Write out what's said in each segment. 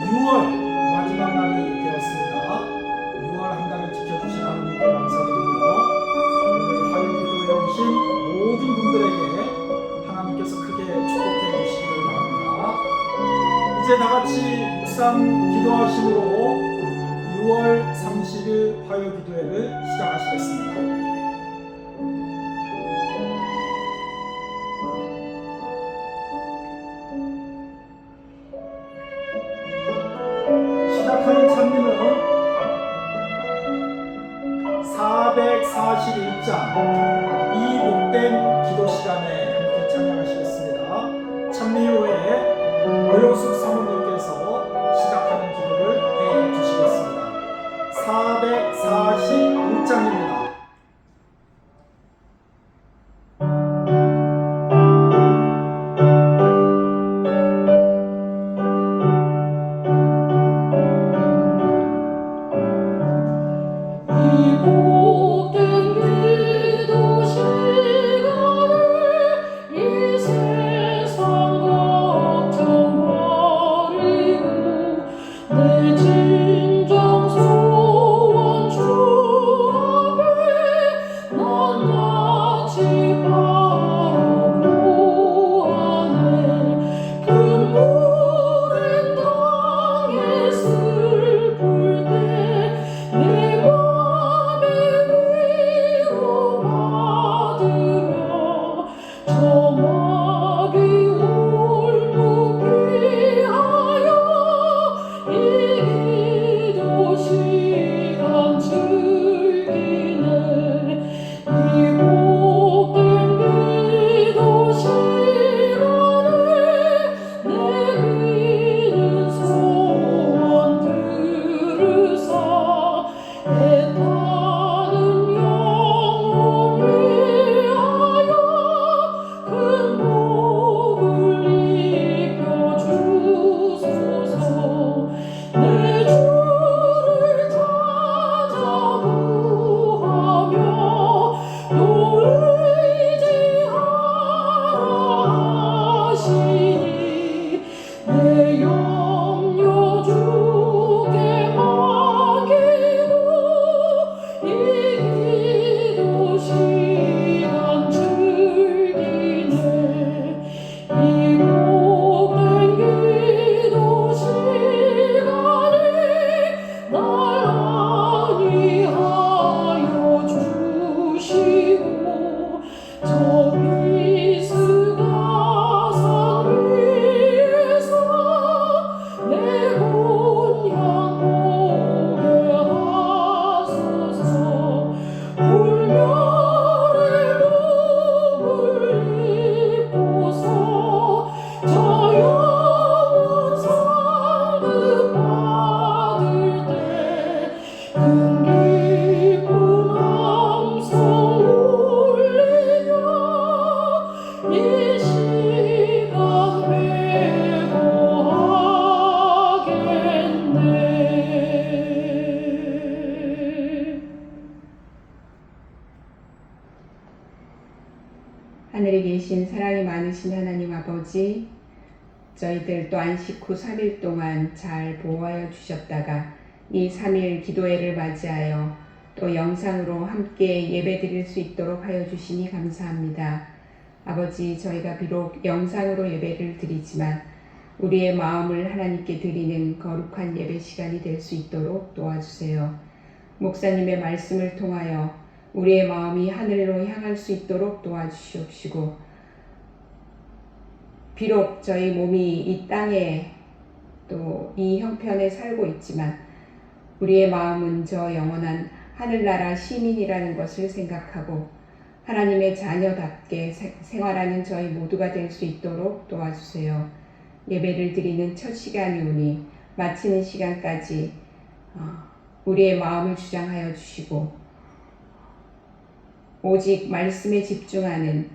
6월 마지막 날이 되었습니다. 6월 한 달을 지켜주신 하나님께 감사드리며 오늘 화요기도에 오신 모든 분들에게 하나님께서 크게 축복해 주시기를 바랍니다. 이제 다같이 묵상 기도하심으로 6월 30일 화요기도회를 시작하시겠습니다. 시작하는 찬미는 441장 이 복된 기도 시간에 함께 찬양하시겠습니다. 찬미 후에 오영숙 사모님께서 시작하는 기도를 해주시겠습니다. 441장입니다. 하늘에 계신 사랑이 많으신 하나님 아버지, 저희들 또 안식 후 3일 동안 잘 보호하여 주셨다가 이 3일 기도회를 맞이하여 또 영상으로 함께 예배 드릴 수 있도록 하여 주시니 감사합니다. 아버지, 저희가 비록 영상으로 예배를 드리지만 우리의 마음을 하나님께 드리는 거룩한 예배 시간이 될 수 있도록 도와주세요. 목사님의 말씀을 통하여 우리의 마음이 하늘로 향할 수 있도록 도와주시옵시고, 비록 저희 몸이 이 땅에 또 이 형편에 살고 있지만 우리의 마음은 저 영원한 하늘나라 시민이라는 것을 생각하고 하나님의 자녀답게 생활하는 저희 모두가 될 수 있도록 도와주세요. 예배를 드리는 첫 시간이오니 마치는 시간까지 우리의 마음을 주장하여 주시고 오직 말씀에 집중하는,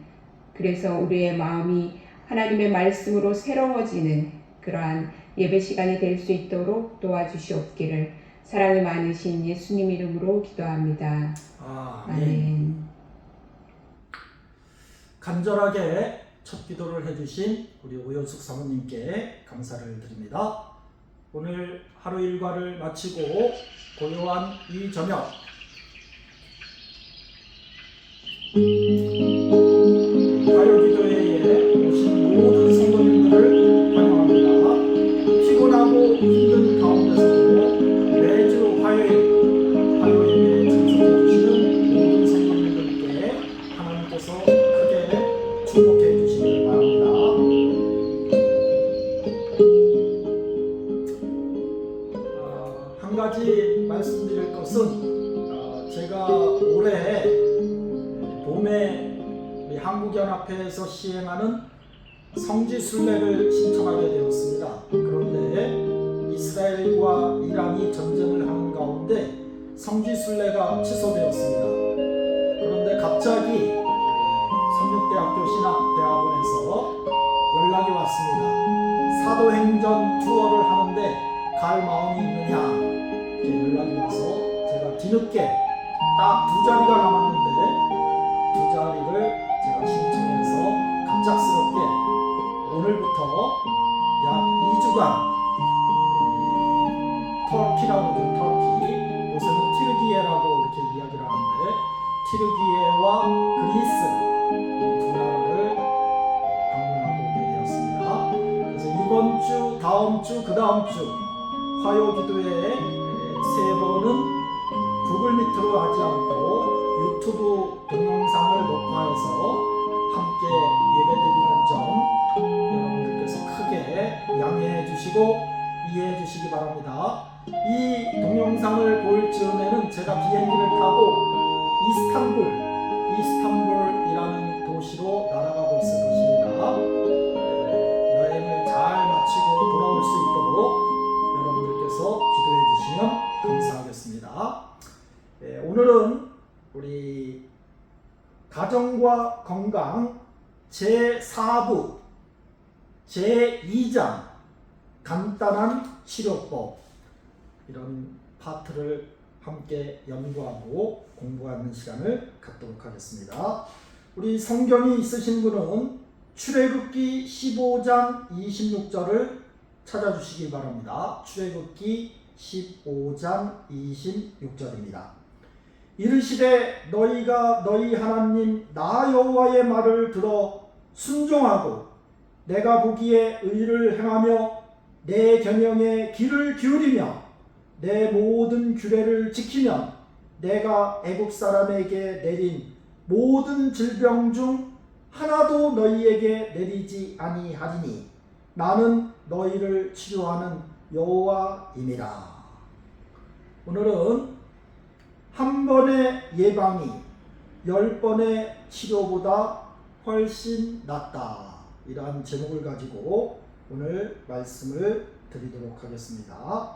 그래서 우리의 마음이 하나님의 말씀으로 새로워지는 그러한 예배 시간이 될 수 있도록 도와주시옵기를 사랑이 많으신 예수님 이름으로 기도합니다. 아멘. 간절하게 첫 기도를 해주신 우리 오연숙 사모님께 감사를 드립니다. 오늘 하루 일과를 마치고 고요한 이 저녁 화요기도회에 오신 모든 성도님들을 환영합니다. 피곤하고 힘든 가운데서도 매주 화요 예배에 참석해 주시는 모든 성도님들께 하나님께서 크게 축복해 주시길 바랍니다. 한 가지 말씀드릴 것은 제가 올해 봄에 우리 한국연합회에서 시행하는 성지순례를 신청하게 되었습니다. 그런데 이스라엘과 이란이 전쟁을 하는 가운데 성지순례가 취소되었습니다. 그런데 갑자기 성육대학교 신학대학원에서 연락이 왔습니다. 사도행전 투어를 하는데 갈 마음이 있느냐 이렇게 연락이 와서 제가 뒤늦게 딱 2자리가 남았는데 2자리를 제가 신청해서 갑작스럽게 오늘부터 약 2주간 터키라고 하죠. 터키 요새는 티르기예라고 이렇게 이야기를 하는데 티르기예와 그리스 이 2나라를 방문하고 오게 되었습니다. 그래서 이번 주, 다음 주, 그 다음 주 화요 기도회에 3번은 구글 미트로 하지 않고 유튜브 동영상을 녹화해서 함께 예배드리는 점 여러분들께서 크게 양해해 주시고 이해해 주시기 바랍니다. 이 동영상을 볼 즈음에는 제가 비행기를 타고 이스탄불이라는 도시로 날아가고 있을 것입니다. 여행을 잘 마치고 돌아올 수 있도록 여러분들께서 기도해 주시면 감사하겠습니다. 오늘은 우리 가정과 건강 제4부 제2장 간단한 치료법 이런 파트를 함께 연구하고 공부하는 시간을 갖도록 하겠습니다. 우리 성경이 있으신 분은 출애굽기 15장 26절을 찾아주시기 바랍니다. 출애굽기 15장 26절입니다. 이르시되 너희가 너희 하나님 나 여호와의 말을 들어 순종하고 내가 보기에 의를 행하며 내 계명에 귀를 기울이며 내 모든 규례를 지키면 내가 애국 사람에게 내린 모든 질병 중 하나도 너희에게 내리지 아니하리니 나는 너희를 치료하는 여호와임이라. 오늘은 한 번의 예방이 10번의 치료보다 훨씬 낫다. 이러한 제목을 가지고 오늘 말씀을 드리도록 하겠습니다.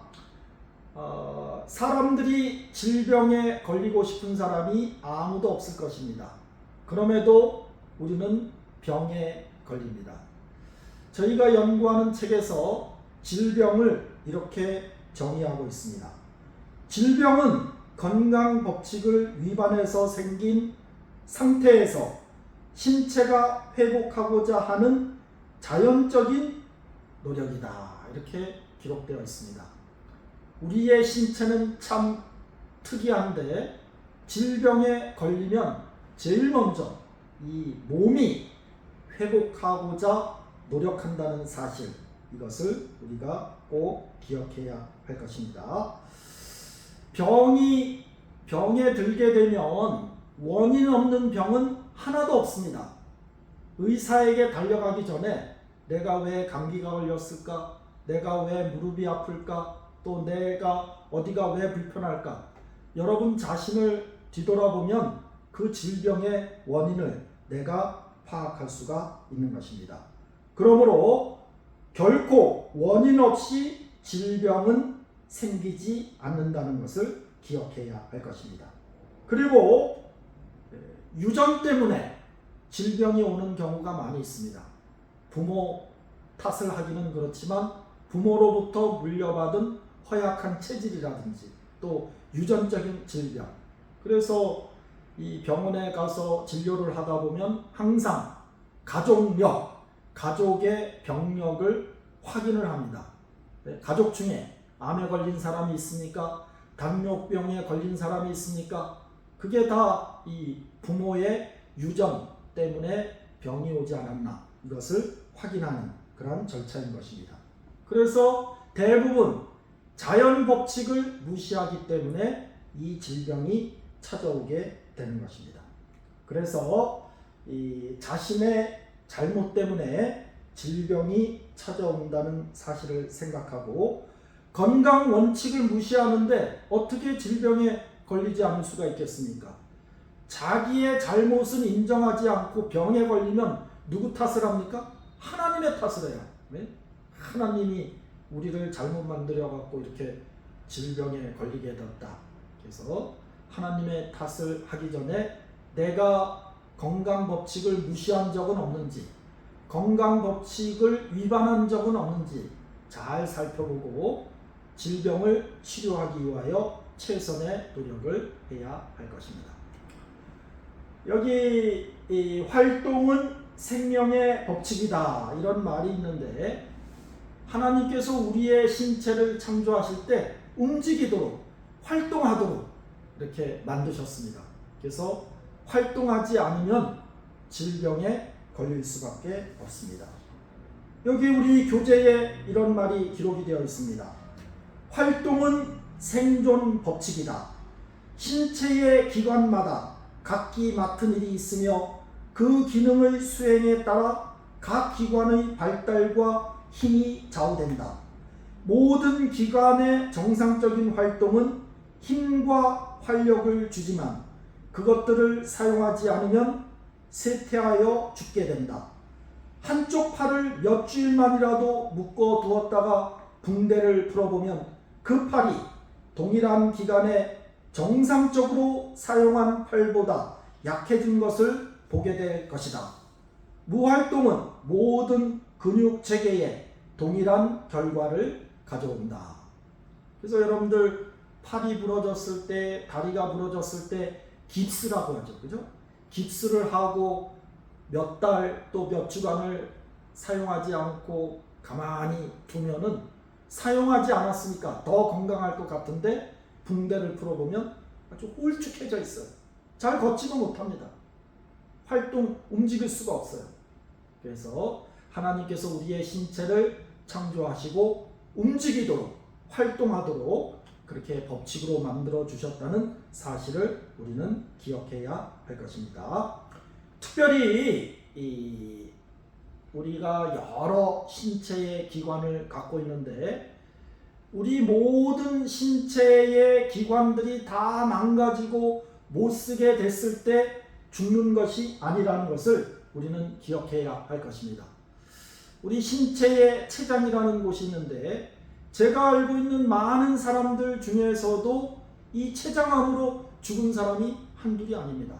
사람들이 질병에 걸리고 싶은 사람이 아무도 없을 것입니다. 그럼에도 우리는 병에 걸립니다. 저희가 연구하는 책에서 질병을 이렇게 정의하고 있습니다. 질병은 건강 법칙을 위반해서 생긴 상태에서 신체가 회복하고자 하는 자연적인 노력이다. 이렇게 기록되어 있습니다. 우리의 신체는 참 특이한데 질병에 걸리면 제일 먼저 이 몸이 회복하고자 노력한다는 사실, 이것을 우리가 꼭 기억해야 할 것입니다. 병에 들게 되면 원인 없는 병은 하나도 없습니다. 의사에게 달려가기 전에 내가 왜 감기가 걸렸을까? 내가 왜 무릎이 아플까? 또 내가 어디가 왜 불편할까? 여러분 자신을 뒤돌아보면 그 질병의 원인을 내가 파악할 수가 있는 것입니다. 그러므로 결코 원인 없이 질병은 생기지 않는다는 것을 기억해야 할 것입니다. 그리고 유전 때문에 질병이 오는 경우가 많이 있습니다. 부모 탓을 하기는 그렇지만 부모로부터 물려받은 허약한 체질이라든지 또 유전적인 질병, 그래서 이 병원에 가서 진료를 하다 보면 항상 가족력, 가족의 병력을 확인을 합니다. 가족 중에 암에 걸린 사람이 있습니까? 당뇨병에 걸린 사람이 있습니까? 그게 다 이 부모의 유전 때문에 병이 오지 않았나, 이것을 확인하는 그런 절차인 것입니다. 그래서 대부분 자연 법칙을 무시하기 때문에 이 질병이 찾아오게 되는 것입니다. 그래서 이 자신의 잘못 때문에 질병이 찾아온다는 사실을 생각하고, 건강 원칙을 무시하는데 어떻게 질병에 걸리지 않을 수가 있겠습니까? 자기의 잘못은 인정하지 않고 병에 걸리면 누구 탓을 합니까? 하나님의 탓을 해요. 네? 하나님이 우리를 잘못 만들어 갖고 이렇게 질병에 걸리게 되었다. 그래서 하나님의 탓을 하기 전에 내가 건강 법칙을 무시한 적은 없는지, 건강 법칙을 위반한 적은 없는지 잘 살펴보고 질병을 치료하기 위하여 최선의 노력을 해야 할 것입니다. 여기 이 활동은 생명의 법칙이다, 이런 말이 있는데, 하나님께서 우리의 신체를 창조하실 때 움직이도록, 활동하도록 이렇게 만드셨습니다. 그래서 활동하지 않으면 질병에 걸릴 수밖에 없습니다. 여기 우리 교재에 이런 말이 기록이 되어 있습니다. 활동은 생존 법칙이다. 신체의 기관마다 각기 맡은 일이 있으며 그 기능의 수행에 따라 각 기관의 발달과 힘이 좌우된다. 모든 기관의 정상적인 활동은 힘과 활력을 주지만 그것들을 사용하지 않으면 쇠퇴하여 죽게 된다. 한쪽 팔을 몇 주일만이라도 묶어 두었다가 붕대를 풀어보면 그 팔이 동일한 기간에 정상적으로 사용한 팔보다 약해진 것을 보게 될 것이다. 무활동은 모든 근육 체계에 동일한 결과를 가져온다. 그래서 여러분들 팔이 부러졌을 때, 다리가 부러졌을 때 깁스라고 하죠. 그죠? 깁스를 하고 몇 달 또 몇 주간을 사용하지 않고 가만히 두면은 사용하지 않았으니까 더 건강할 것 같은데 붕대를 풀어보면 아주 홀쭉해져 있어요. 잘 걷지도 못합니다. 활동, 움직일 수가 없어요. 그래서 하나님께서 우리의 신체를 창조하시고 움직이도록, 활동하도록 그렇게 법칙으로 만들어 주셨다는 사실을 우리는 기억해야 할 것입니다. 특별히 우리가 여러 신체의 기관을 갖고 있는데, 우리 모든 신체의 기관들이 다 망가지고 못쓰게 됐을 때 죽는 것이 아니라는 것을 우리는 기억해야 할 것입니다. 우리 신체의 췌장이라는 곳이 있는데, 제가 알고 있는 많은 사람들 중에서도 이 췌장암으로 죽은 사람이 한둘이 아닙니다.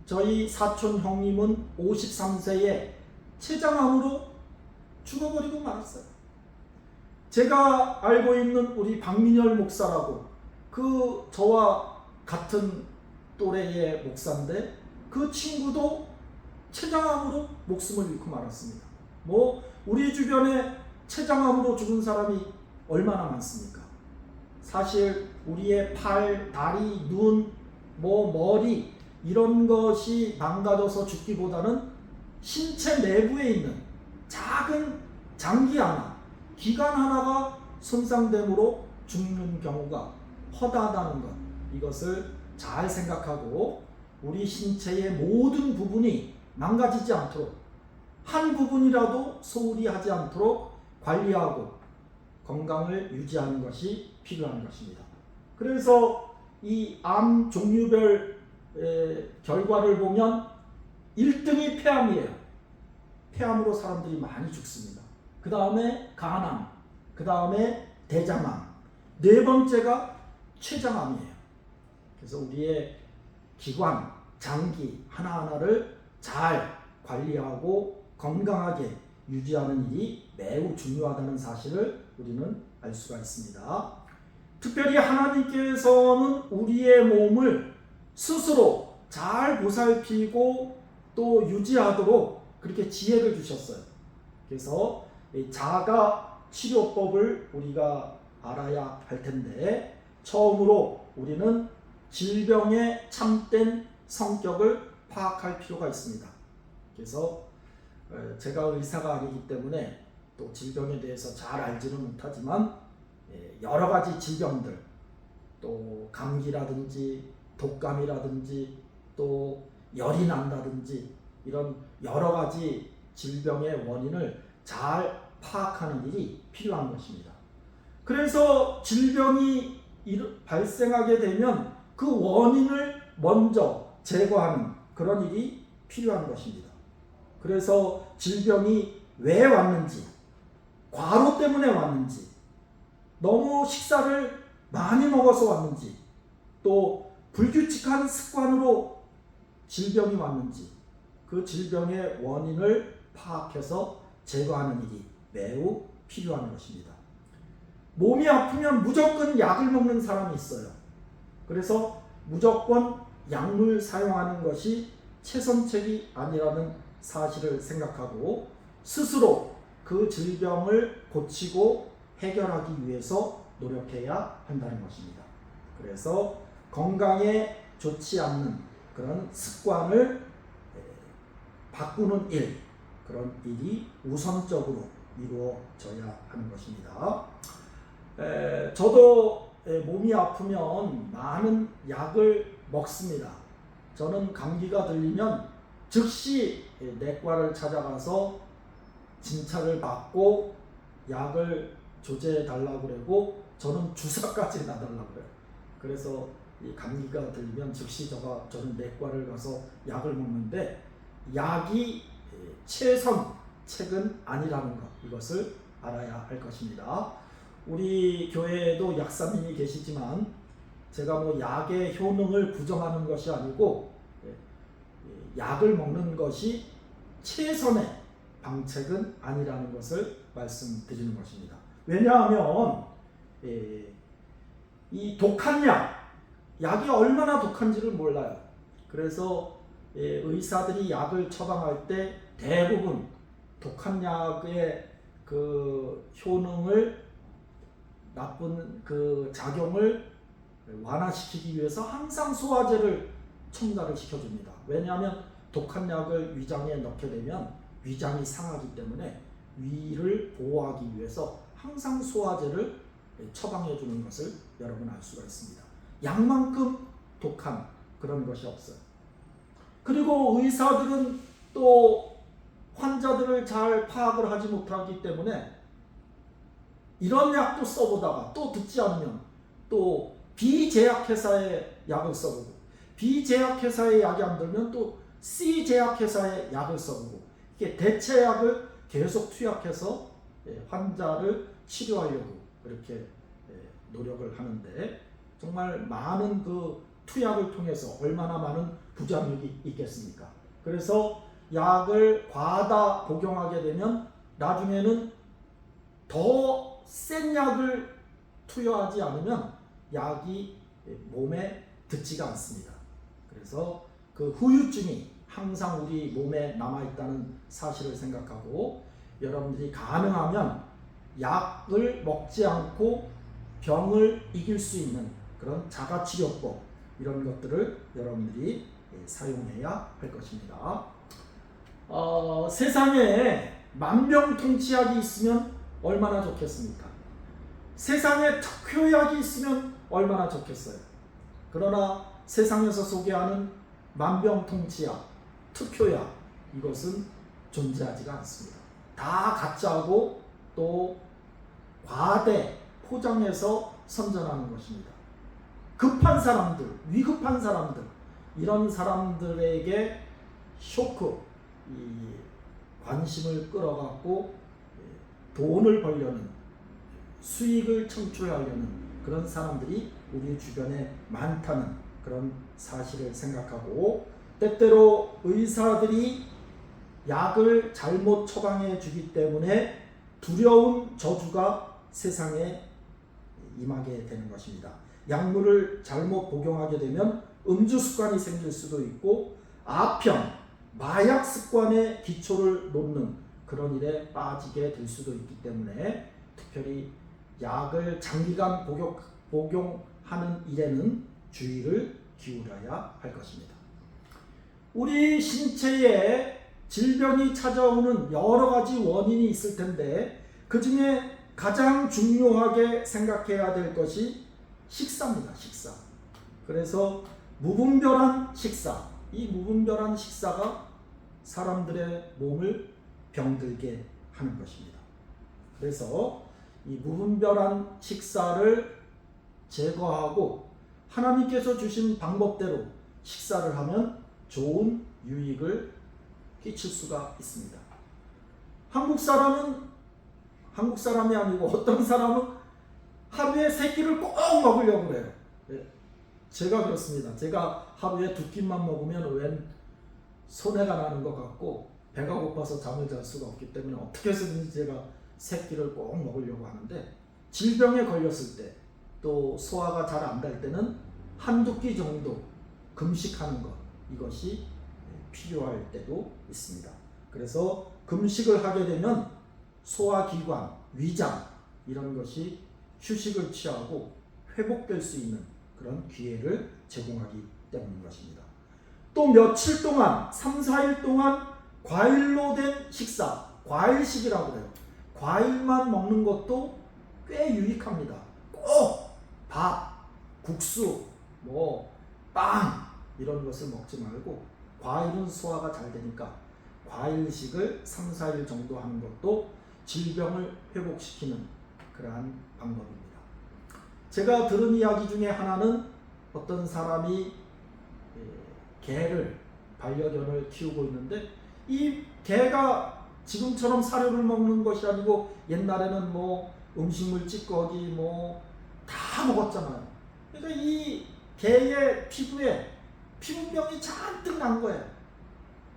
저희 사촌 형님은 53세에 췌장암으로 죽어버리고 말았어요. 제가 알고 있는 우리 박민열 목사라고, 그 저와 같은 또래의 목사인데 그 친구도 췌장암으로 목숨을 잃고 말았습니다. 우리 주변에 췌장암으로 죽은 사람이 얼마나 많습니까? 사실 우리의 팔, 다리, 눈, 머리 이런 것이 망가져서 죽기보다는 신체 내부에 있는 작은 장기 하나, 기관 하나가 손상됨으로 죽는 경우가 허다하다는 것, 이것을 잘 생각하고 우리 신체의 모든 부분이 망가지지 않도록, 한 부분이라도 소홀히 하지 않도록 관리하고 건강을 유지하는 것이 필요한 것입니다. 그래서 이 암 종류별 결과를 보면 1등이 폐암이에요. 폐암으로 사람들이 많이 죽습니다. 그 다음에 간암, 그 다음에 대장암, 네 번째가 췌장암이에요. 그래서 우리의 기관, 장기 하나하나를 잘 관리하고 건강하게 유지하는 일이 매우 중요하다는 사실을 우리는 알 수가 있습니다. 특별히 하나님께서는 우리의 몸을 스스로 잘 보살피고 또 유지하도록 그렇게 지혜를 주셨어요. 그래서 자가 치료법을 우리가 알아야 할 텐데, 처음으로 우리는 질병의 참된 성격을 파악할 필요가 있습니다. 그래서 제가 의사가 아니기 때문에 또 질병에 대해서 잘 알지는 못하지만, 여러 가지 질병들, 또 감기라든지 독감이라든지 또 열이 난다든지 이런 여러 가지 질병의 원인을 잘 파악하는 일이 필요한 것입니다. 그래서 질병이 발생하게 되면 그 원인을 먼저 제거하는 그런 일이 필요한 것입니다. 그래서 질병이 왜 왔는지, 과로 때문에 왔는지, 너무 식사를 많이 먹어서 왔는지, 또 불규칙한 습관으로 질병이 왔는지, 그 질병의 원인을 파악해서 제거하는 일이 매우 필요한 것입니다. 몸이 아프면 무조건 약을 먹는 사람이 있어요. 그래서 무조건 약물 사용하는 것이 최선책이 아니라는 사실을 생각하고 스스로 그 질병을 고치고 해결하기 위해서 노력해야 한다는 것입니다. 그래서 건강에 좋지 않는 그런 습관을 바꾸는 일, 그런 일이 우선적으로 이루어져야 하는 것입니다. 저도 몸이 아프면 많은 약을 먹습니다. 저는 감기가 들리면 즉시 내과를 찾아가서 진찰을 받고 약을 조제해 달라고 그러고, 저는 주사까지 놔달라고 그래요. 그래서 이 감기가 들리면 즉시 저는 내과를 가서 약을 먹는데, 약이 최선책은 아니라는 것, 이것을 알아야 할 것입니다. 우리 교회에도 약사님이 계시지만 제가 약의 효능을 부정하는 것이 아니고, 약을 먹는 것이 최선의 방책은 아니라는 것을 말씀드리는 것입니다. 왜냐하면 이 독한 약이 얼마나 독한지를 몰라요. 그래서 의사들이 약을 처방할 때 대부분 독한 약의 그 효능을, 나쁜 그 작용을 완화시키기 위해서 항상 소화제를 첨가를 시켜줍니다. 왜냐하면 독한 약을 위장에 넣게 되면 위장이 상하기 때문에 위를 보호하기 위해서 항상 소화제를 처방해 주는 것을 여러분 알 수가 있습니다. 약만큼 독한 그런 것이 없어요. 그리고 의사들은 또 환자들을 잘 파악을 하지 못하기 때문에 이런 약도 써보다가 또 듣지 않으면 또 B제약회사의 약을 써보고, B제약회사의 약이 안 들면 또 C제약회사의 약을 써보고, 이게 대체약을 계속 투약해서 환자를 치료하려고 그렇게 노력을 하는데, 정말 많은 그 투약을 통해서 얼마나 많은 부작용이 있겠습니까? 그래서 약을 과다 복용하게 되면 나중에는 더 센 약을 투여하지 않으면 약이 몸에 듣지가 않습니다. 그래서 그 후유증이 항상 우리 몸에 남아있다는 사실을 생각하고, 여러분들이 가능하면 약을 먹지 않고 병을 이길 수 있는 그런 자가치료법, 이런 것들을 여러분들이 사용해야 할 것입니다. 세상에 만병통치약이 있으면 얼마나 좋겠습니까? 세상에 특효약이 있으면 얼마나 좋겠어요. 그러나 세상에서 소개하는 만병통치약, 특효약, 이것은 존재하지가 않습니다. 다 가짜고 또 과대 포장해서 선전하는 것입니다. 급한 사람들, 위급한 사람들, 이런 사람들에게 쇼크, 이 관심을 끌어갖고 돈을 벌려는, 수익을 창출하려는 그런 사람들이 우리 주변에 많다는 그런 사실을 생각하고, 때때로 의사들이 약을 잘못 처방해 주기 때문에 두려운 저주가 세상에 임하게 되는 것입니다. 약물을 잘못 복용하게 되면 음주 습관이 생길 수도 있고, 아편, 마약 습관의 기초를 놓는 그런 일에 빠지게 될 수도 있기 때문에 특별히 약을 장기간 복용하는 일에는 주의를 기울여야 할 것입니다. 우리 신체에 질병이 찾아오는 여러 가지 원인이 있을 텐데 그 중에 가장 중요하게 생각해야 될 것이 식사입니다. 식사. 그래서 무분별한 식사, 이 무분별한 식사가 사람들의 몸을 병들게 하는 것입니다. 그래서 이 무분별한 식사를 제거하고 하나님께서 주신 방법대로 식사를 하면 좋은 유익을 끼칠 수가 있습니다. 한국 사람이 아니고 어떤 사람은 하루에 3끼를 꼭 먹으려고 해요. 제가 그렇습니다. 제가 하루에 2끼만 먹으면 웬 손해가 나는 것 같고 배가 고파서 잠을 잘 수가 없기 때문에 어떻게 해서든지 제가 3끼를 꼭 먹으려고 하는데, 질병에 걸렸을 때 또 소화가 잘 안 될 때는 1~2끼 정도 금식하는 것, 이것이 필요할 때도 있습니다. 그래서 금식을 하게 되면 소화기관, 위장 이런 것이 휴식을 취하고 회복될 수 있는 그런 기회를 제공하기 때문인 것입니다. 또 며칠 동안, 3~4일 동안 과일로 된 식사, 과일식이라고 해요. 과일만 먹는 것도 꽤 유익합니다. 꼭 밥, 국수, 빵 이런 것을 먹지 말고 과일은 소화가 잘 되니까 과일식을 3~4일 정도 하는 것도 질병을 회복시키는 그러한 방법입니다. 제가 들은 이야기 중에 하나는 어떤 사람이 개를, 반려견을 키우고 있는데 이 개가 지금처럼 사료를 먹는 것이 아니고 옛날에는 음식물 찌꺼기 다 먹었잖아요. 그러니까 이 개의 피부에 피부병이 잔뜩 난 거예요.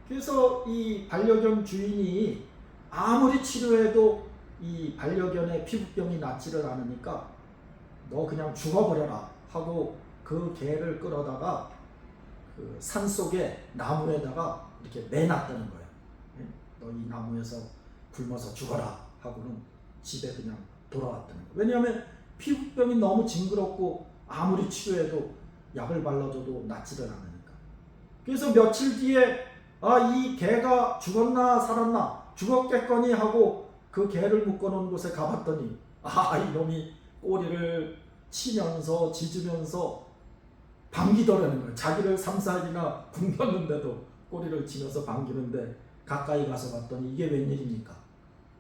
그래서 이 반려견 주인이 아무리 치료해도 이 반려견의 피부병이 낫지를 않으니까 너 그냥 죽어버려라 하고 그 개를 끌어다가 그 산속에 나무에다가 이렇게 매놨다는 거예요. 너 이 나무에서 굶어서 죽어라 하고는 집에 그냥 돌아왔다는 거예요. 왜냐하면 피부병이 너무 징그럽고 아무리 치료해도 약을 발라줘도 낫지를 않으니까. 그래서 며칠 뒤에 이 개가 죽었나 살았나, 죽었겠거니 하고 그 개를 묶어놓은 곳에 가봤더니 이놈이 꼬리를 치면서 짖으면서 반기더라는 거예요. 자기를 3~4일이나 굶겼는데도 꼬리를 치면서 반기는데 가까이 가서 봤더니 이게 웬일입니까?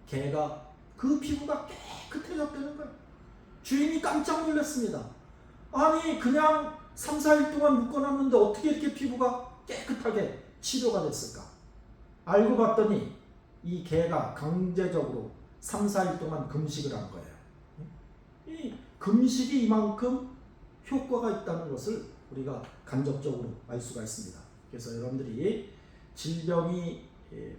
개가 그 피부가 깨끗해졌다는 거예요. 주인이 깜짝 놀랐습니다. 아니 그냥 3~4일 동안 묶어놨는데 어떻게 이렇게 피부가 깨끗하게 치료가 됐을까? 알고 봤더니 이 개가 강제적으로 3~4일 동안 금식을 한 거예요. 이 금식이 이만큼 효과가 있다는 것을 우리가 간접적으로 알 수가 있습니다. 그래서 여러분들이 질병이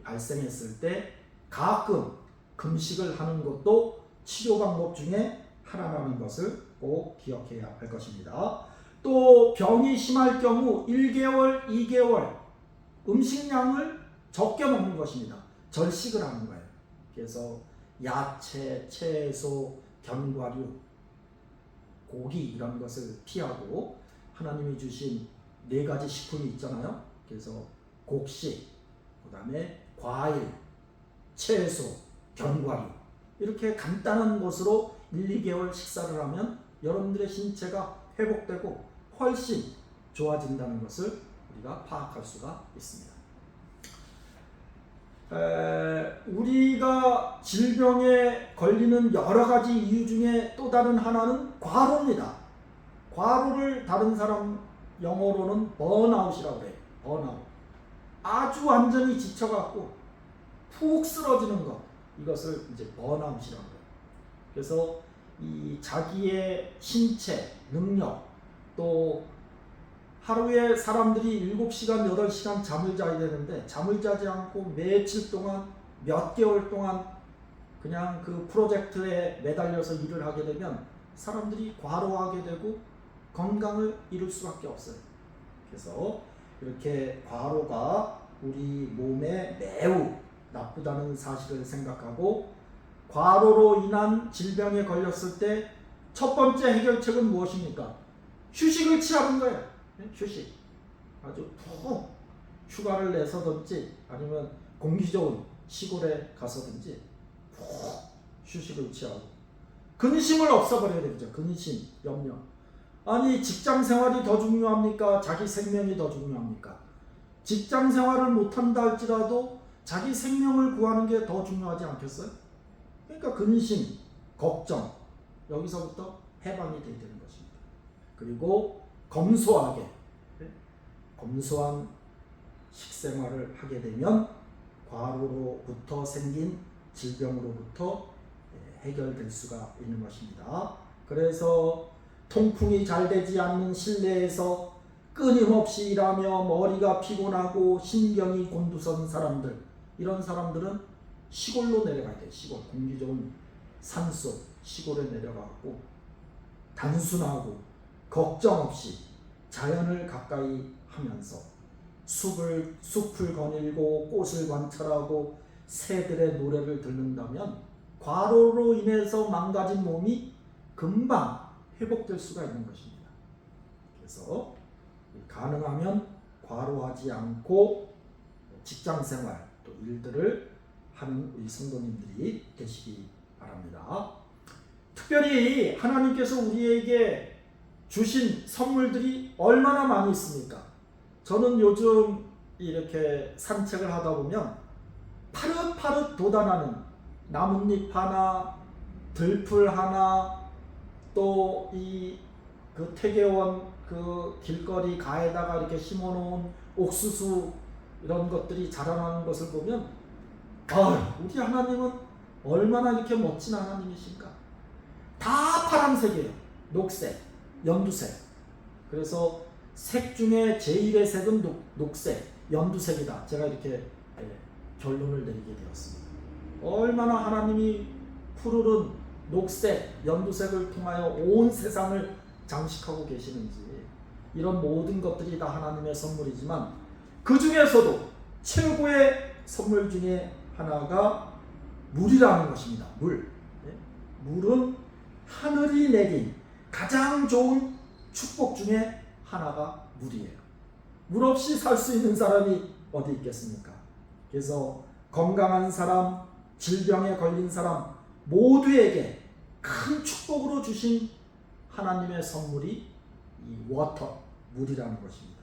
발생했을 때 가끔 금식을 하는 것도 치료 방법 중에 하나라는 것을 꼭 기억해야 할 것입니다. 또 병이 심할 경우 1개월, 2개월 음식량을 적게 먹는 것입니다. 절식을 하는 거예요. 그래서 야채, 채소, 견과류, 고기 이런 것을 피하고 하나님이 주신 4가지 식품이 있잖아요. 그래서 곡식, 그 다음에 과일, 채소, 견과류 이렇게 간단한 것으로 1~2개월 식사를 하면 여러분들의 신체가 회복되고 훨씬 좋아진다는 것을 우리가 파악할 수가 있습니다. 우리가 질병에 걸리는 여러 가지 이유 중에 또 다른 하나는 과로입니다. 과로를 다른 사람 영어로는 번아웃이라고 해요. 번아웃. 아주 완전히 지쳐갖고 푹 쓰러지는 것, 이것을 이제 번아웃이라고 해요. 그래서 이 자기의 신체, 능력, 또 하루에 사람들이 7시간, 8시간 잠을 자야 되는데 잠을 자지 않고 며칠 동안, 몇 개월 동안 그냥 그 프로젝트에 매달려서 일을 하게 되면 사람들이 과로하게 되고 건강을 잃을 수밖에 없어요. 그래서 이렇게 과로가 우리 몸에 매우 나쁘다는 사실을 생각하고 과로로 인한 질병에 걸렸을 때 첫 번째 해결책은 무엇입니까? 휴식을 취하는 거예요. 휴식. 아주 푹 휴가를 내서든지 아니면 공기 좋은 시골에 가서든지 푹 휴식을 취하고 근심을 없애버려야 되죠. 근심, 염려. 아니 직장 생활이 더 중요합니까? 자기 생명이 더 중요합니까? 직장 생활을 못한다 할지라도 자기 생명을 구하는 게 더 중요하지 않겠어요? 그러니까 근심, 걱정 여기서부터 해방이 되야 되는 것입니다. 그리고 검소하게 검소한 식생활을 하게 되면 과로로부터 생긴 질병으로부터 해결될 수가 있는 것입니다. 그래서 통풍이 잘 되지 않는 실내에서 끊임없이 일하며 머리가 피곤하고 신경이 곤두선 사람들, 이런 사람들은 시골로 내려가야 돼요. 시골, 공기 좋은 산속 시골에 내려가고 단순하고 걱정 없이 자연을 가까이 하면서 숲을 거닐고 꽃을 관찰하고 새들의 노래를 듣는다면 과로로 인해서 망가진 몸이 금방 회복될 수가 있는 것입니다. 그래서 가능하면 과로하지 않고 직장생활 또 일들을 하는 우리 성도님들이 되시기 바랍니다. 특별히 하나님께서 우리에게 주신 선물들이 얼마나 많이 있습니까? 저는 요즘 이렇게 산책을 하다 보면 파릇파릇 돋아나는 나뭇잎 하나, 들풀 하나, 또 이 그 태계원 그 길거리 가에다가 이렇게 심어놓은 옥수수 이런 것들이 자라나는 것을 보면 우리 하나님은 얼마나 이렇게 멋진 하나님이신가. 다 파란색이에요. 녹색, 연두색. 그래서 색 중에 제일의 색은 녹색, 연두색이다. 제가 이렇게 결론을 내리게 되었습니다. 얼마나 하나님이 푸르른 녹색, 연두색을 통하여 온 세상을 장식하고 계시는지. 이런 모든 것들이 다 하나님의 선물이지만 그 중에서도 최고의 선물 중에 하나가 물이라는 것입니다. 물은 하늘이 내린 가장 좋은 축복 중에 하나가 물이에요. 물 없이 살 수 있는 사람이 어디 있겠습니까? 그래서 건강한 사람, 질병에 걸린 사람 모두에게 큰 축복으로 주신 하나님의 선물이 이 물이라는 것입니다.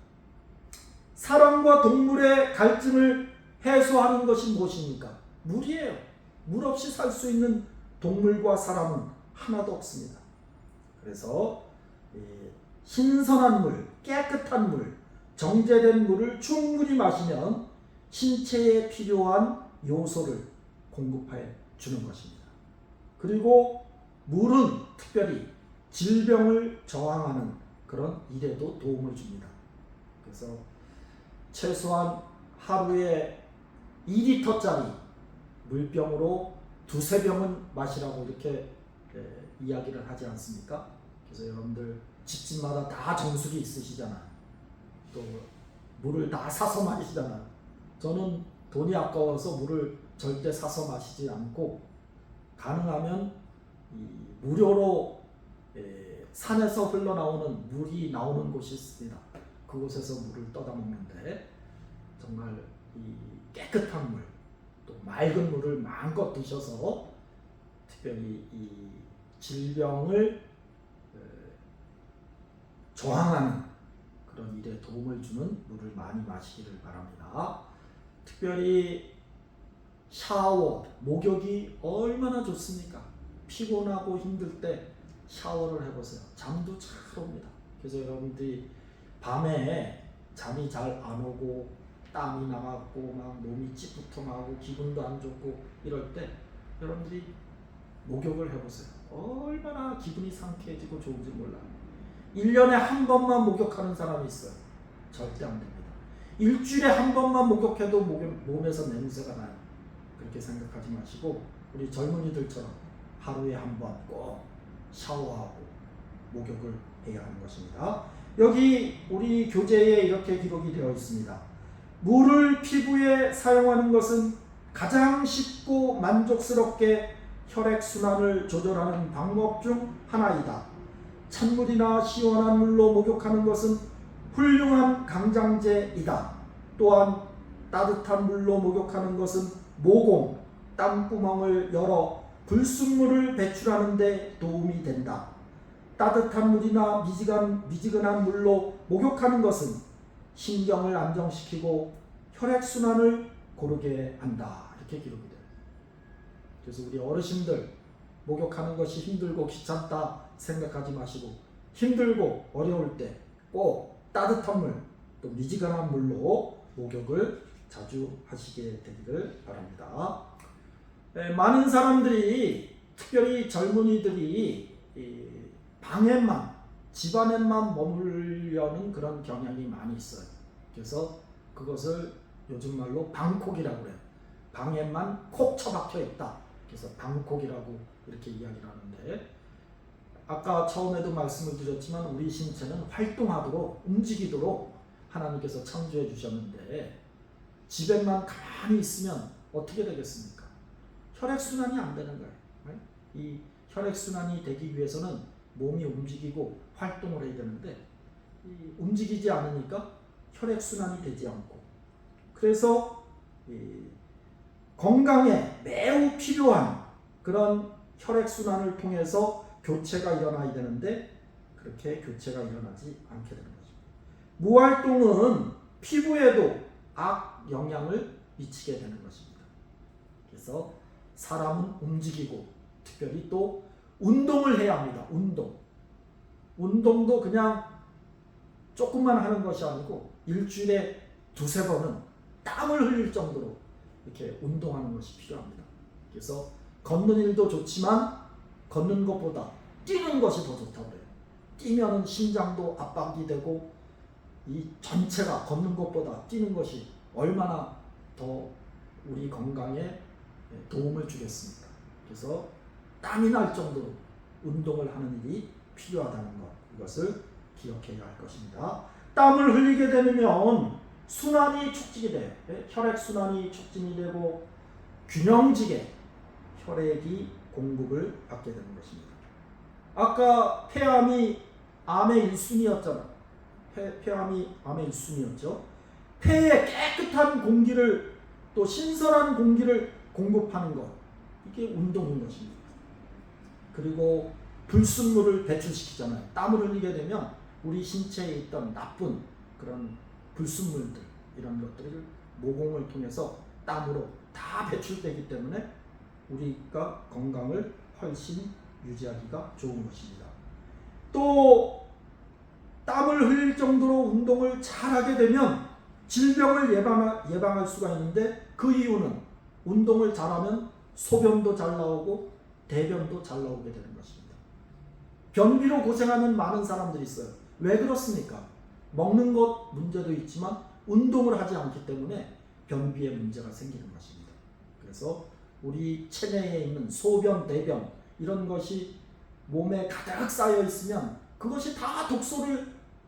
사람과 동물의 갈증을 해소하는 것이 무엇입니까? 물이에요. 물 없이 살 수 있는 동물과 사람은 하나도 없습니다. 그래서 신선한 물, 깨끗한 물, 정제된 물을 충분히 마시면 신체에 필요한 요소를 공급해 주는 것입니다. 그리고 물은 특별히 질병을 저항하는 그런 일에도 도움을 줍니다. 그래서 최소한 하루에 2리터짜리 물병으로 2~3병은 마시라고 이렇게 이야기를 하지 않습니까? 그래서 여러분들 집집마다 다 정수기 있으시잖아요. 또 물을 다 사서 마시잖아요. 저는 돈이 아까워서 물을 절대 사서 마시지 않고 가능하면 무료로 산에서 흘러나오는 물이 나오는 곳이 있습니다. 그곳에서 물을 떠다 먹는데 정말 이 깨끗한 물, 또 맑은 물을 마음껏 드셔서 특별히 이 질병을 저항하는 그런 일에 도움을 주는 물을 많이 마시기를 바랍니다. 특별히 샤워, 목욕이 얼마나 좋습니까? 피곤하고 힘들 때 샤워를 해보세요. 잠도 잘 옵니다. 그래서 여러분들이 밤에 잠이 잘 안 오고 땀이 나갖고 막 몸이 찌뿌통하고 기분도 안 좋고 이럴 때 여러분들이 목욕을 해보세요. 얼마나 기분이 상쾌해지고 좋은지 몰라요. 1년에 한 번만 목욕하는 사람이 있어요. 절대 안 됩니다. 일주일에 한 번만 목욕해도 몸에서 냄새가 나요. 그렇게 생각하지 마시고 우리 젊은이들처럼 하루에 한 번 꼭 샤워하고 목욕을 해야 하는 것입니다. 여기 우리 교재에 이렇게 기록이 되어 있습니다. 물을 피부에 사용하는 것은 가장 쉽고 만족스럽게 혈액순환을 조절하는 방법 중 하나이다. 찬물이나 시원한 물로 목욕하는 것은 훌륭한 강장제이다. 또한 따뜻한 물로 목욕하는 것은 모공, 땀구멍을 열어 불순물을 배출하는 데 도움이 된다. 따뜻한 물이나 미지근한 물로 목욕하는 것은 신경을 안정시키고 혈액순환을 고르게 한다. 이렇게 기록이 돼요. 그래서 우리 어르신들 목욕하는 것이 힘들고 귀찮다 생각하지 마시고 힘들고 어려울 때 꼭 따뜻한 물, 또 미지근한 물로 목욕을 자주 하시게 되기를 바랍니다. 많은 사람들이, 특별히 젊은이들이 방에만, 집안에만 머물려는 그런 경향이 많이 있어요. 그래서 그것을 요즘 말로 방콕이라고 해요. 방에만 콕 처박혀 있다. 그래서 방콕이라고 이렇게 이야기를 하는데, 아까 처음에도 말씀을 드렸지만 우리 신체는 활동하도록, 움직이도록 하나님께서 창조해 주셨는데, 집에만 가만히 있으면 어떻게 되겠습니까? 혈액순환이 안 되는 거예요. 이 혈액순환이 되기 위해서는 몸이 움직이고 활동을 해야 되는데, 움직이지 않으니까 혈액순환이 되지 않고, 그래서 건강에 매우 필요한 그런 혈액순환을 통해서 교체가 일어나야 되는데 그렇게 교체가 일어나지 않게 되는 거죠. 무활동은 피부에도 악 영향을 미치게 되는 것입니다. 그래서 사람은 움직이고 특별히 또 운동을 해야 합니다. 운동도 그냥 조금만 하는 것이 아니고 일주일에 두세 번은 땀을 흘릴 정도로 이렇게 운동하는 것이 필요합니다. 그래서 걷는 일도 좋지만 걷는 것보다 뛰는 것이 더 좋다고 그래요. 뛰면 심장도 압박이 되고 이 전체가 걷는 것보다 뛰는 것이 얼마나 더 우리 건강에 도움을 주겠습니까? 그래서 땀이 날 정도로 운동을 하는 일이 필요하다는 것, 이것을 기억해야 할 것입니다. 땀을 흘리게 되면 순환이 촉진이 돼요. 혈액순환이 촉진이 되고 균형지게 혈액이 공급을 받게 되는 것입니다. 아까 폐암이 암의 1순위였잖아요. 폐암이 암의 1순위였죠. 폐에 깨끗한 공기를, 또 신선한 공기를 공급하는 것, 이게 운동인 것입니다. 그리고 불순물을 배출시키잖아요. 땀을 흘리게 되면 우리 신체에 있던 나쁜 그런 불순물들, 이런 것들을 모공을 통해서 땀으로 다 배출되기 때문에 우리가 건강을 훨씬 유지하기가 좋은 것입니다. 또 땀을 흘릴 정도로 운동을 잘하게 되면 질병을 예방할 수가 있는데, 그 이유는 운동을 잘하면 소변도 잘 나오고 대변도 잘 나오게 되는 것입니다. 변비로 고생하는 많은 사람들이 있어요. 왜 그렇습니까? 먹는 것 문제도 있지만 운동을 하지 않기 때문에 변비에 문제가 생기는 것입니다. 그래서 우리 체내에 있는 소변, 대변 이런 것이 몸에 가득 쌓여 있으면 그것이 다 독소를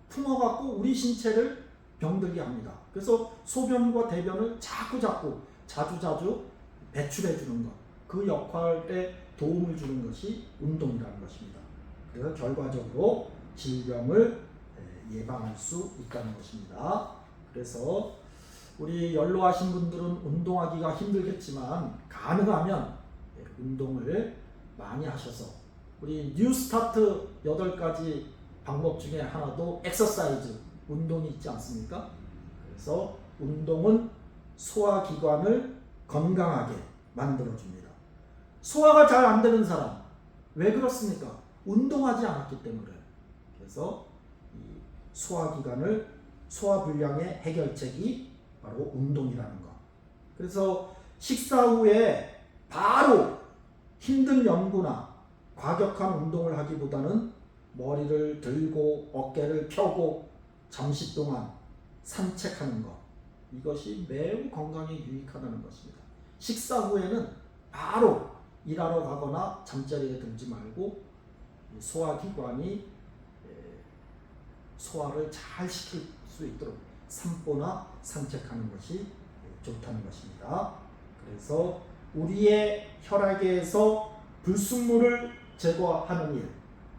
품어갖고 우리 신체를 병들게 합니다. 그래서 소변과 대변을 자주 배출해 주는 것, 그 역할에 도움을 주는 것이 운동이라는 것입니다. 그래서 결과적으로 질병을 예방할 수 있다는 것입니다. 그래서 우리 연로하신 분들은 운동하기가 힘들겠지만 가능하면 운동을 많이 하셔서, 우리 뉴스타트 8가지 방법 중에 하나도 엑서사이즈, 운동이 있지 않습니까? 그래서 운동은 소화기관을 건강하게 만들어줍니다. 소화가 잘 안 되는 사람, 왜 그렇습니까? 운동하지 않았기 때문에. 그래서 이 소화불량의 해결책이 바로 운동이라는 것. 그래서 식사 후에 바로 힘든 연구나 과격한 운동을 하기보다는 머리를 들고 어깨를 펴고 잠시 동안 산책하는 것, 이것이 매우 건강에 유익하다는 것입니다. 식사 후에는 바로 일하러 가거나 잠자리에 들지 말고 소화기관이 소화를 잘 시킬 수 있도록 산보나 산책하는 것이 좋다는 것입니다. 그래서 우리의 혈액에서 불순물을 제거하는 일,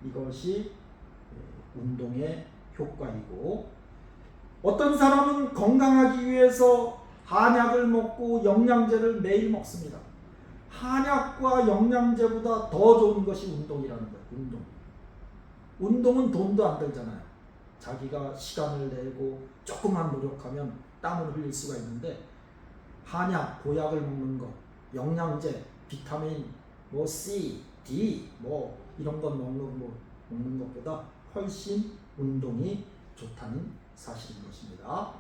이것이 운동의 효과이고, 어떤 사람은 건강하기 위해서 한약을 먹고 영양제를 매일 먹습니다. 한약과 영양제보다 더 좋은 것이 운동이라는 거예요. 운동은 돈도 안 들잖아요. 자기가 시간을 내고 조금만 노력하면 땀을 흘릴 수가 있는데, 한약, 보약을 먹는 것, 영양제, 비타민, C, D, 이런 건 먹는 것보다 훨씬 운동이 좋다는 사실인 것입니다.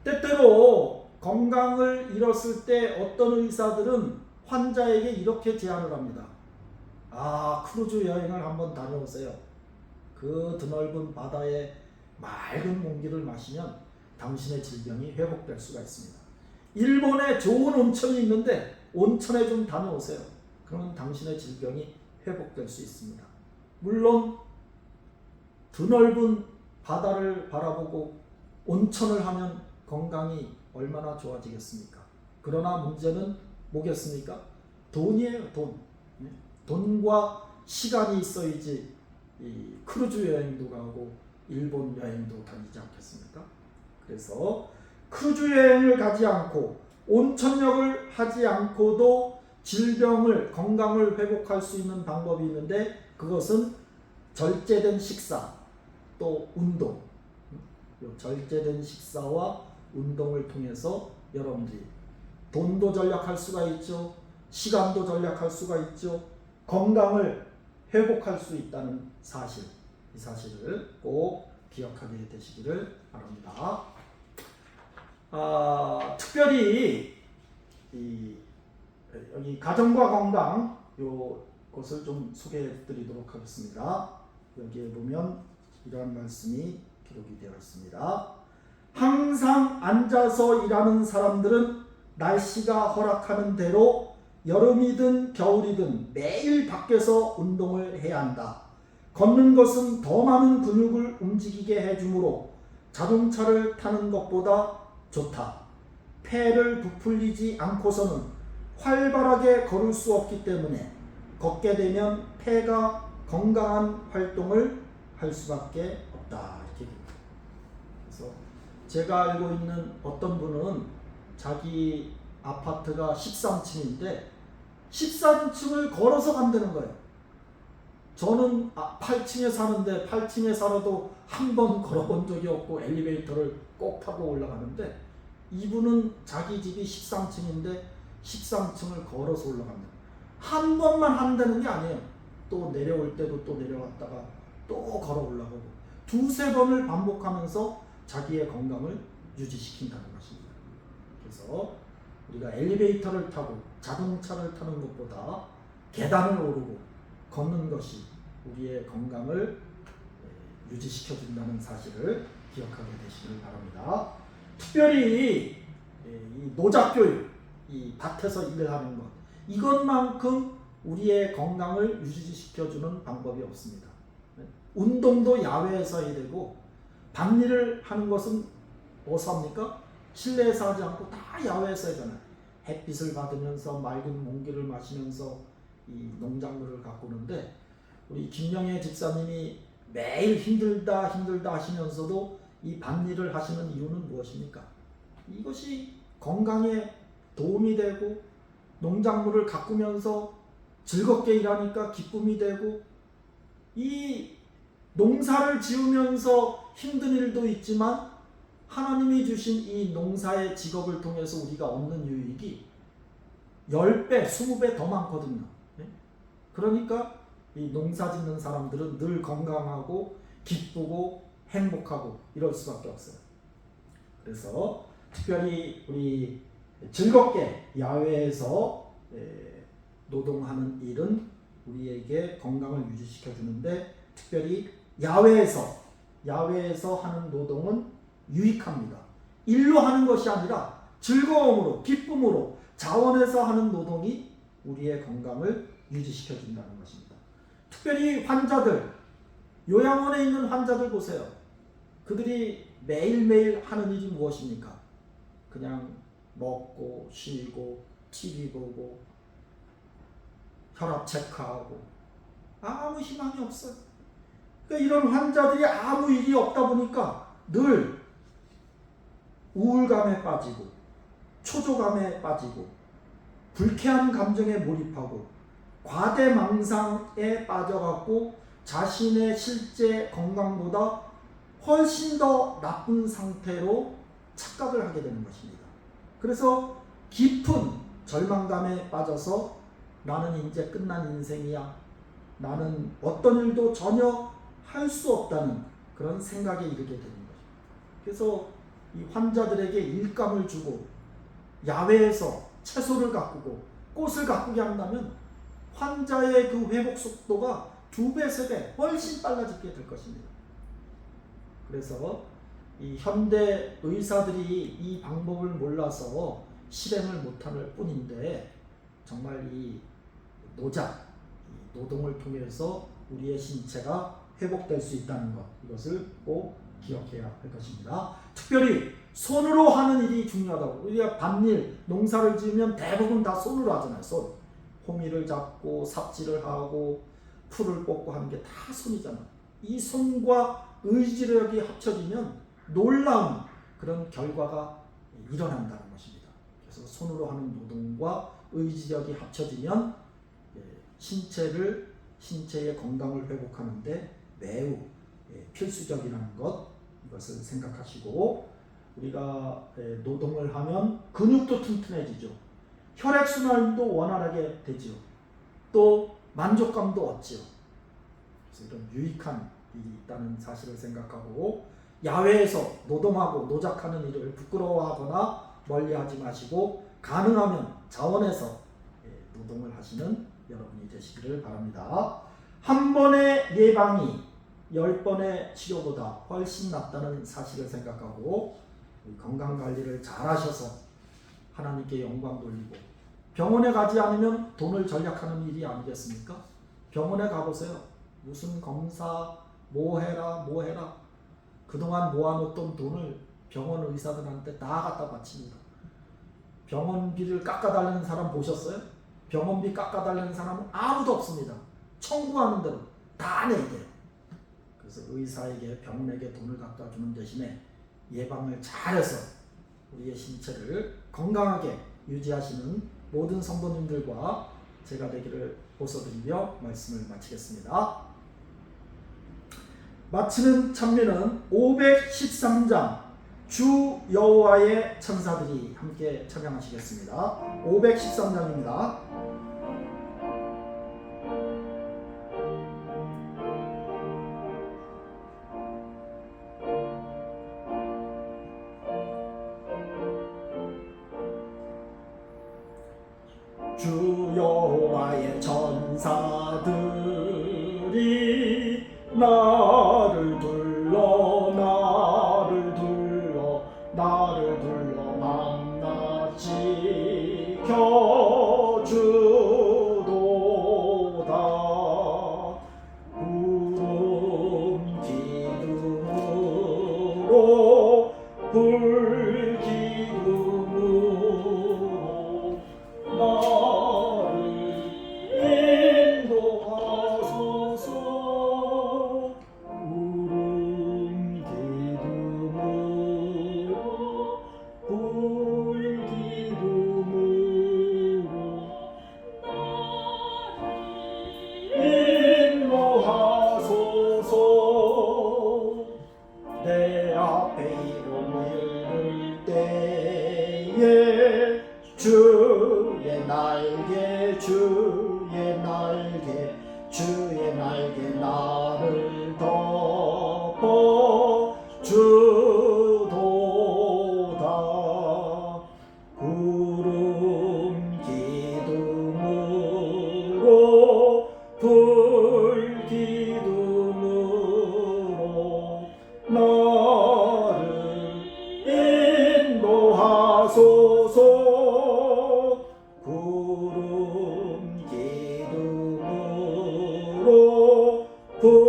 때때로 건강을 잃었을 때 어떤 의사들은 환자에게 이렇게 제안을 합니다. 크루즈 여행을 한번 다녀오세요. 그 드넓은 바다의 맑은 공기를 마시면 당신의 질병이 회복될 수가 있습니다. 일본에 좋은 온천이 있는데 온천에 좀 다녀오세요. 그러면 당신의 질병이 회복될 수 있습니다. 물론 드넓은 바다를 바라보고 온천을 하면 건강이 얼마나 좋아지겠습니까? 그러나 문제는 뭐겠습니까? 돈이에요, 돈. 돈과 시간이 있어야지 이 크루즈 여행도 가고 일본 여행도 다니지 않겠습니까? 그래서 크루즈 여행을 가지 않고 온천욕을 하지 않고도 질병을, 건강을 회복할 수 있는 방법이 있는데, 그것은 절제된 식사, 또 운동, 절제된 식사와 운동을 통해서 여러분들이 돈도 절약할 수가 있죠, 시간도 절약할 수가 있죠, 건강을 회복할 수 있다는 사실, 이 사실을 꼭 기억하게 되시기를 바랍니다. 특별히 여기 가정과 건강 요것을 좀 소개해 드리도록 하겠습니다. 여기에 보면 이러한 말씀이 기록이 되어 있습니다. 항상 앉아서 일하는 사람들은 날씨가 허락하는 대로 여름이든 겨울이든 매일 밖에서 운동을 해야 한다. 걷는 것은 더 많은 근육을 움직이게 해주므로 자동차를 타는 것보다 좋다. 폐를 부풀리지 않고서는 활발하게 걸을 수 없기 때문에 걷게 되면 폐가 건강한 활동을 할 수밖에 없다. 이렇게 됩니다. 그래서 제가 알고 있는 어떤 분은 자기 아파트가 13층인데 13층을 걸어서 간다는 거예요. 저는 8층에 사는데 8층에 살아도 한 번 걸어본 적이 없고 엘리베이터를 꼭 타고 올라가는데, 이분은 자기 집이 13층인데 13층을 걸어서 올라갑니다. 한 번만 한다는 게 아니에요. 또 내려올 때도 또 내려갔다가 또 걸어 올라가고 두세 번을 반복하면서 자기의 건강을 유지시킨다는 것입니다. 그래서 우리가 엘리베이터를 타고 자동차를 타는 것보다 계단을 오르고 걷는 것이 우리의 건강을 유지시켜준다는 사실을 기억하게 되시길 바랍니다. 특별히 이 노작교육, 이 밭에서 일을 하는 것, 이것만큼 우리의 건강을 유지시켜주는 방법이 없습니다. 운동도 야외에서 해야 되고, 밭일을 하는 것은 어디서 합니까? 실내에서 하지 않고 다 야외에서 하잖아요. 햇빛을 받으면서 맑은 공기를 마시면서 이 농작물을 가꾸는데, 우리 김영애 집사님이 매일 힘들다 하시면서도 이 밭일을 하시는 이유는 무엇입니까? 이것이 건강에 도움이 되고 농작물을 가꾸면서 즐겁게 일하니까 기쁨이 되고, 이 농사를 지으면서 힘든 일도 있지만 하나님이 주신 이 농사의 직업을 통해서 우리가 얻는 유익이 10배, 20배 더 많거든요. 그러니까 이 농사 짓는 사람들은 늘 건강하고 기쁘고 행복하고 이럴 수밖에 없어요. 그래서 특별히 우리 즐겁게 야외에서 노동하는 일은 우리에게 건강을 유지시켜 주는데, 특별히 야외에서 하는 노동은 유익합니다. 일로 하는 것이 아니라 즐거움으로, 기쁨으로, 자원해서 하는 노동이 우리의 건강을 유지시켜 준다는 것입니다. 특별히 환자들, 요양원에 있는 환자들 보세요. 그들이 매일매일 하는 일이 무엇입니까? 그냥 먹고 쉬고 TV 보고 혈압 체크하고 아무 희망이 없어요. 그러니까 이런 환자들이 아무 일이 없다 보니까 늘 우울감에 빠지고 초조감에 빠지고 불쾌한 감정에 몰입하고 과대망상에 빠져갖고 자신의 실제 건강보다 훨씬 더 나쁜 상태로 착각을 하게 되는 것입니다. 그래서 깊은 절망감에 빠져서 나는 이제 끝난 인생이야. 나는 어떤 일도 전혀 할 수 없다는 그런 생각에 이르게 되는 거죠. 그래서 이 환자들에게 일감을 주고 야외에서 채소를 가꾸고 꽃을 가꾸게 한다면 환자의 그 회복 속도가 2배, 3배 훨씬 빨라지게 될 것입니다. 그래서 이 현대 의사들이 이 방법을 몰라서 실행을 못할 뿐인데 정말 이 노동을 통해서 우리의 신체가 회복될 수 있다는 것, 이것을 꼭 기억해야 할 것입니다. 특별히 손으로 하는 일이 중요하다고. 우리가 밭일, 농사를 지으면 대부분 다 손으로 하잖아요. 손. 호미를 잡고 삽질을 하고 풀을 뽑고 하는 게 다 손이잖아. 이 손과 의지력이 합쳐지면 놀라운 그런 결과가 일어난다는 것입니다. 그래서 손으로 하는 노동과 의지력이 합쳐지면 신체의 건강을 회복하는데 매우 필수적이라는 것, 이것을 생각하시고, 우리가 노동을 하면 근육도 튼튼해지죠. 혈액순환도 원활하게 되죠. 또 만족감도 얻죠. 그래서 이런 유익한 일이 있다는 사실을 생각하고, 야외에서 노동하고 노작하는 일을 부끄러워하거나 멀리하지 마시고 가능하면 자원해서 노동을 하시는 여러분이 되시기를 바랍니다. 한 번의 예방이 10번의 치료보다 훨씬 낫다는 사실을 생각하고 건강관리를 잘 하셔서 하나님께 영광 돌리고, 병원에 가지 않으면 돈을 절약하는 일이 아니겠습니까? 병원에 가보세요. 무슨 검사 뭐 해라 그동안 모아놓던 돈을 병원 의사들한테 다 갖다 바칩니다. 병원비를 깎아달라는 사람 보셨어요? 병원비 깎아달라는 사람은 아무도 없습니다. 청구하는 대로 다 내야 돼요. 그래서 의사에게 병원에게 돈을 갖다 주는 대신에 예방을 잘해서 우리의 신체를 건강하게 유지하시는 모든 성도님들과 제가 되기를 호소드리며 말씀을 마치겠습니다. 마치는 찬미는 513장 주 여호와의 천사들이 함께 찬양하시겠습니다. 513장입니다. 주 여호와의 천사들이 나를 둘러 밤낮 지켜주도다. 구름 기둥으로 불 기둥으로 나를 인도하소서. 구름 기둥으로 불 기둥으로 나를 인도하소서. 내 앞에 이름을 때에 주의 날개 나를 덮어 주도다. 구름 기둥으로 불 기둥으로 나를 인도하소서. 구름 기둥으로 불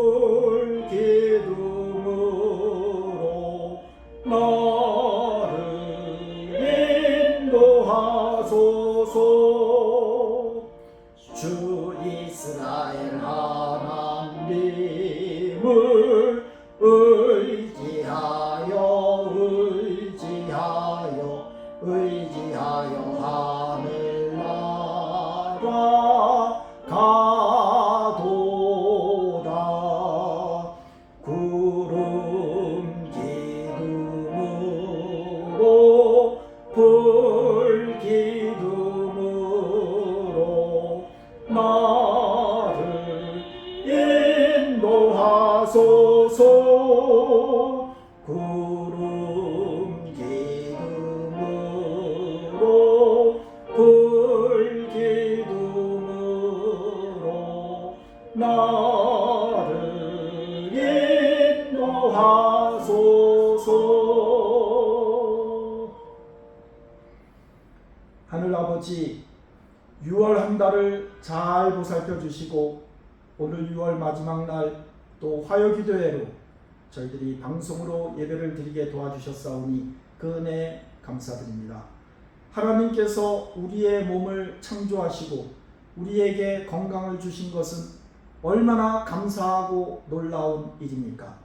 의지하여 의지하여 의지하여 하늘나라 가도다. 구름 기둥으로 불 기둥으로 나를 인도하소서. 구름 기둥으로 불 기둥으로 나를 인도하소서. 하늘아버지, 6월 한 달을 잘 보살펴 주시고 오늘 6월 마지막 날 또 화요기도회로 저희들이 방송으로 예배를 드리게 도와주셨사오니 그 은혜 감사드립니다. 하나님께서 우리의 몸을 창조하시고 우리에게 건강을 주신 것은 얼마나 감사하고 놀라운 일입니까?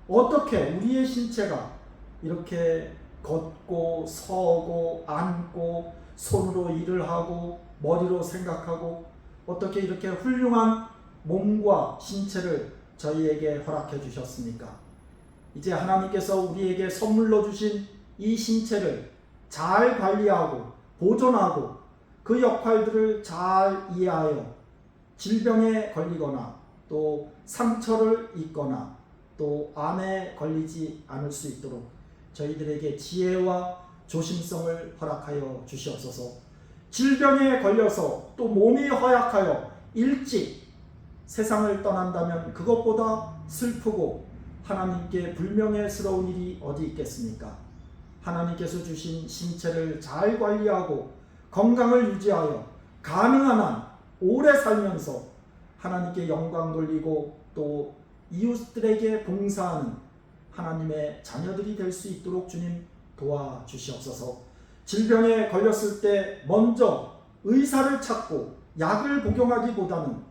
어떻게 우리의 신체가 이렇게 걷고 서고 앉고 손으로 일을 하고 머리로 생각하고 어떻게 이렇게 훌륭한 몸과 신체를 저희에게 허락해 주셨습니까? 이제 하나님께서 우리에게 선물로 주신 이 신체를 잘 관리하고 보존하고 그 역할들을 잘 이해하여 질병에 걸리거나 또 상처를 입거나 또 암에 걸리지 않을 수 있도록 저희들에게 지혜와 조심성을 허락하여 주시옵소서. 질병에 걸려서 또 몸이 허약하여 일찍 세상을 떠난다면 그것보다 슬프고 하나님께 불명예스러운 일이 어디 있겠습니까? 하나님께서 주신 신체를 잘 관리하고 건강을 유지하여 가능한 한 오래 살면서 하나님께 영광 돌리고 또 이웃들에게 봉사하는 하나님의 자녀들이 될 수 있도록 주님 도와주시옵소서. 질병에 걸렸을 때 먼저 의사를 찾고 약을 복용하기보다는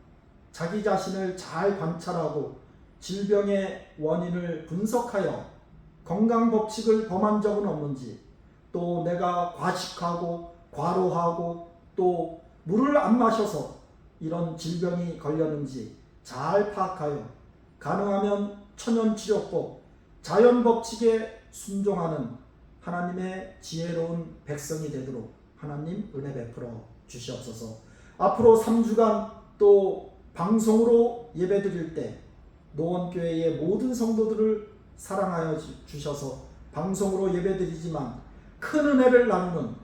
자기 자신을 잘 관찰하고 질병의 원인을 분석하여 건강 법칙을 범한 적은 없는지, 또 내가 과식하고 과로하고 또 물을 안 마셔서 이런 질병이 걸렸는지 잘 파악하여 가능하면 천연치료법, 자연법칙에 순종하는 하나님의 지혜로운 백성이 되도록 하나님 은혜 베풀어 주시옵소서. 앞으로 3주간 또 방송으로 예배드릴 때 노원교회의 모든 성도들을 사랑하여 주셔서 방송으로 예배드리지만 큰 은혜를 나누는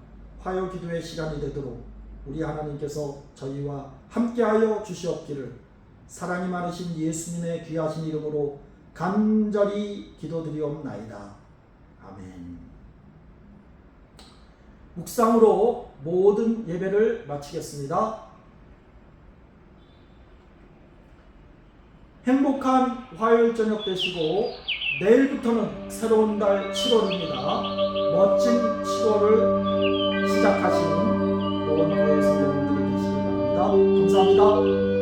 화요기도의 시간이 되도록 우리 하나님께서 저희와 함께하여 주시옵기를 사랑이 많으신 예수님의 귀하신 이름으로 간절히 기도드리옵나이다. 아멘. 묵상으로 모든 예배를 마치겠습니다. 행복한 화요일 저녁 되시고 내일부터는 새로운 달 7월입니다. 멋진 7월을 시작하시는 노원교회 성도님들이 되시기 바랍니다. 감사합니다.